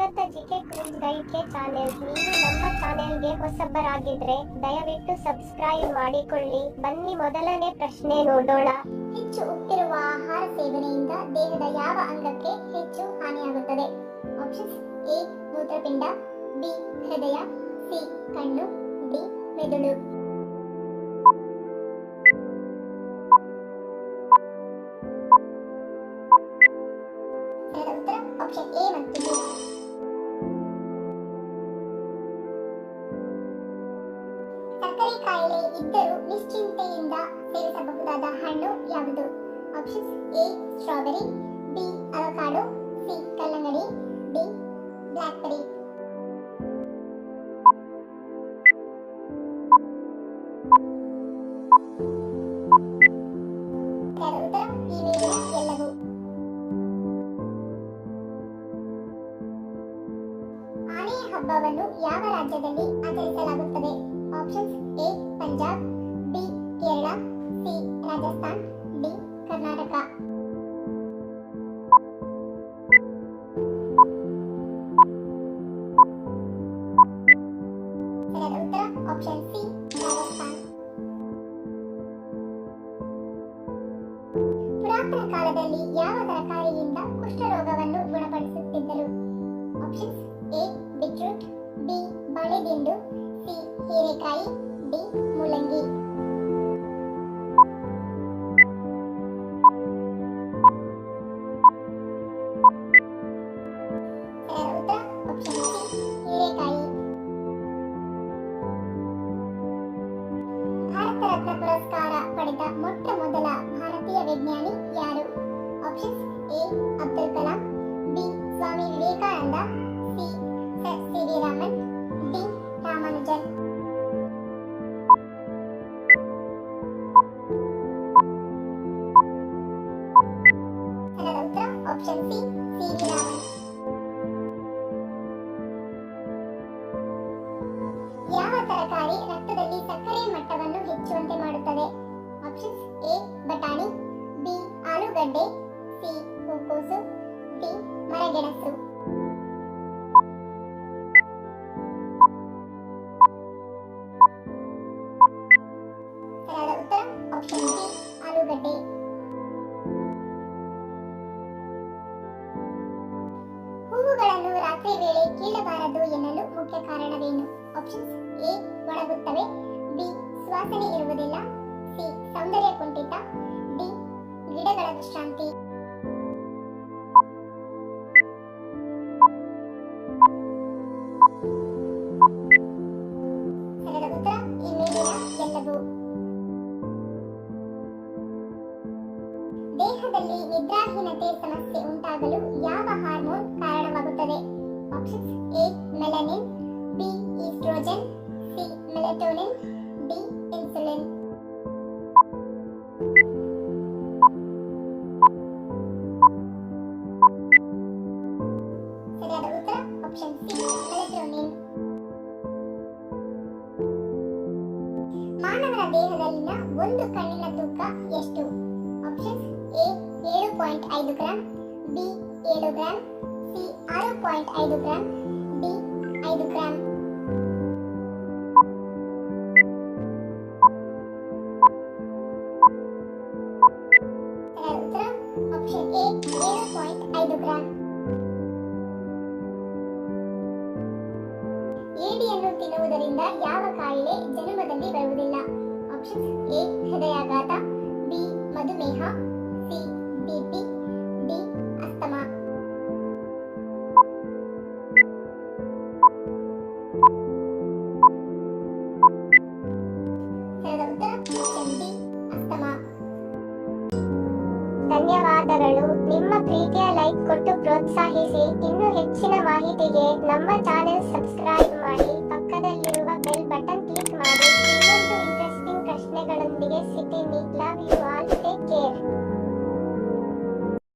ಸ್ವಾಗತ GK quiz ಗೈಡ್ಗೆ channel. ನೀವು ನಮ್ಮ ಚಾನೆಲ್ಗೆ ಹೊಸಬರಾಗಿದ್ರೆ ದಯವಿಟ್ಟು ಸಬ್ಸ್ಕ್ರೈಬ್ ಮಾಡಿಕೊಳ್ಳಿ. ಬನ್ನಿ ಮೊದಲನೇ ಪ್ರಶ್ನೆ ನೋಡೋಣ. ಹೆಚ್ಚು ಉಪ್ಪಿರುವ ಆಹಾರ ಸೇವನೆಯಿಂದ ದೇಹದ ಯಾವ ಅಂಗಕ್ಕೆ ಹೆಚ್ಚು ಹಾನಿಯಾಗುತ್ತದೆ? ಆಪ್ಷನ್ಸ್: ಎ ಮೂತ್ರಪಿಂಡ, ಬಿ ಹೃದಯ, ಸಿ ಕಣ್ಣು, ಡಿ ಮೆದುಳು. ಉತ್ತರ ಆಪ್ಷನ್ ಎ ಮತ್ತು ಬಿ. ಸಕ್ಕರೆ ಕಾಯಿಲೆ ಇದ್ದರೂ ನಿಶ್ಚಿಂತೆಯಿಂದ ಸೇವಿಸಬಹುದಾದ ಹಣ್ಣು ಯಾವುದು? Options: A strawberry, B avocado, C ಕಲ್ಲಂಗಡಿ, ಡಿ ಬ್ಲಾಕ್ಬೆರಿ. ಉತ್ತರ ಈ ಮೇಲಿನ ಎಲ್ಲವೂ. ಆನೆಯ ಹಬ್ಬವನ್ನು ಯಾವ ರಾಜ್ಯದಲ್ಲಿ ಆಚರಿಸಲಾಗುತ್ತದೆ? Options: A Punjab, B Kerala, C Rajasthan, D Karnataka. ಉತ್ತರ ಆಪ್ಷನ್ ಸಿ ರಾಜಸ್ಥಾನ್. ಪುರಾತನ ಕಾಲದಲ್ಲಿ ಯಾವ ತರಕಾರಿಯಿಂದ ಕುಷ್ಠರೋಗವನ್ನು ಗುಣಪಡಿಸುತ್ತಿದ್ದರು? ಆಪ್ಷನ್ಸ್: ಎ ಬೀಟ್ರೂಟ್, ಬಿ ಬಾಳೆದಿಂಡು, ಸಿ ಹೀರೆಕಾಯಿ, ಡಿ ಮೂಲಂಗಿ. ಉತ್ತರ ಆಪ್ಷನ್ ಸಿ ಹೀರೆಕಾಯಿ. ಭಾರತ ರತ್ನ ಪುರಸ್ಕಾರ ಪಡೆದ ಮೊಟ್ಟ ಮೊದಲ ಭಾರತೀಯ ವಿಜ್ಞಾನಿ ಯಾರು? Options: A Abdul Kalam, B Swami Vivekananda, C sir C V Raman, D Ramanujan. ಉತ್ತರ option C C V Raman. ಯಾವ ತರಕಾರಿ ರಕ್ತದಲ್ಲಿ ಸಕ್ಕರೆ ಮಟ್ಟವನ್ನು ಹೆಚ್ಚುವಂತೆ ಮಾಡುತ್ತದೆ? ಆಪ್ಷನ್ಸ್: ಎ ಬಟಾಣಿ, ಬಿ ಆಲೂಗಡ್ಡೆ, ಸಿ ಹೂಕೋಸು, ಡಿ ಮರಗೆಣಸು. ಸರಿಯಾದ ಉತ್ತರ ಆಪ್ಷನ್ ಬಿ ಆಲೂಗಡ್ಡೆ. ಹೂವುಗಳನ್ನು ರಾತ್ರಿ ವೇಳೆ ಕೀಳಬಾರದು ಎನ್ನಲು ಮುಖ್ಯ ಕಾರಣವೇನು? ಆಪ್ಷನ್ಸ್: ಎ ಒಣಗುತ್ತವೆ, ಬಿ ಸುವಾಸನೆ ಇರುವುದಿಲ್ಲ, ಸಿ ಸೌಂದರ್ಯ ಕುಂಠಿತ, ಡಿ ಗಿಡಗಳ ವಿಶ್ರಾಂತಿ. ಸರಿಯಾದ ಉತ್ತರ ಈ ಮೇಲಿನ ಎಲ್ಲವೂ. ದೇಹದಲ್ಲಿ ನಿದ್ರಾಹೀನತೆ ಸಮಸ್ಯೆ ಉಂಟಾಗಲು ಯಾವ ಹಾರ್ಮೋನ್ ಕಾರಣವಾಗುತ್ತದೆ? Options: A melanin, B oestrogen, C melatonin, D insulin. ಸರಿಯಾದ ಉತ್ತರ ಆಪ್ಷನ್ ಸಿ ಮೆಲಟೋನಿನ್. ಮಾನವನ ದೇಹದಲ್ಲಿನ ಒಂದು ಕಣ್ಣಿನ ತೂಕ ಎಷ್ಟು? Options: A 7.5 gram, B 7 gram, C 6.5 gram, D 5 gram. ಉತ್ತರ ಆಪ್ಷನ್ ಎ 7.5 ಗ್ರಾಂ. ಏಡಿಯನ್ನು ತಿನ್ನುವುದರಿಂದ ಯಾವ ಕಾಯಿಲೆ ಜನ್ಮದಲ್ಲಿ ಬರುವುದಿಲ್ಲ? ಆಪ್ಷನ್ಸ್: ಎ ಹೃದಯಾಘಾತ, ಬಿ ಮಧುಮೇಹ, ಸಿ ಬಿಪಿ, ಡಿ ಅಸ್ತಮಾ. ಸರಿಯಾದ ಉತ್ತರ ಆಪ್ಷನ್ ಡಿ ಅಸ್ತಮಾ. ಧನ್ಯವಾದಗಳು. ನಿಮ್ಮ ಪ್ರೀತಿಯ ಲೈಕ್ ಕೊಟ್ಟು ಪ್ರೋತ್ಸಾಹಿಸಿ. ಇನ್ನೂ ಹೆಚ್ಚಿನ ಮಾಹಿತಿಗೆ ನಮ್ಮ ಚಾನೆಲ್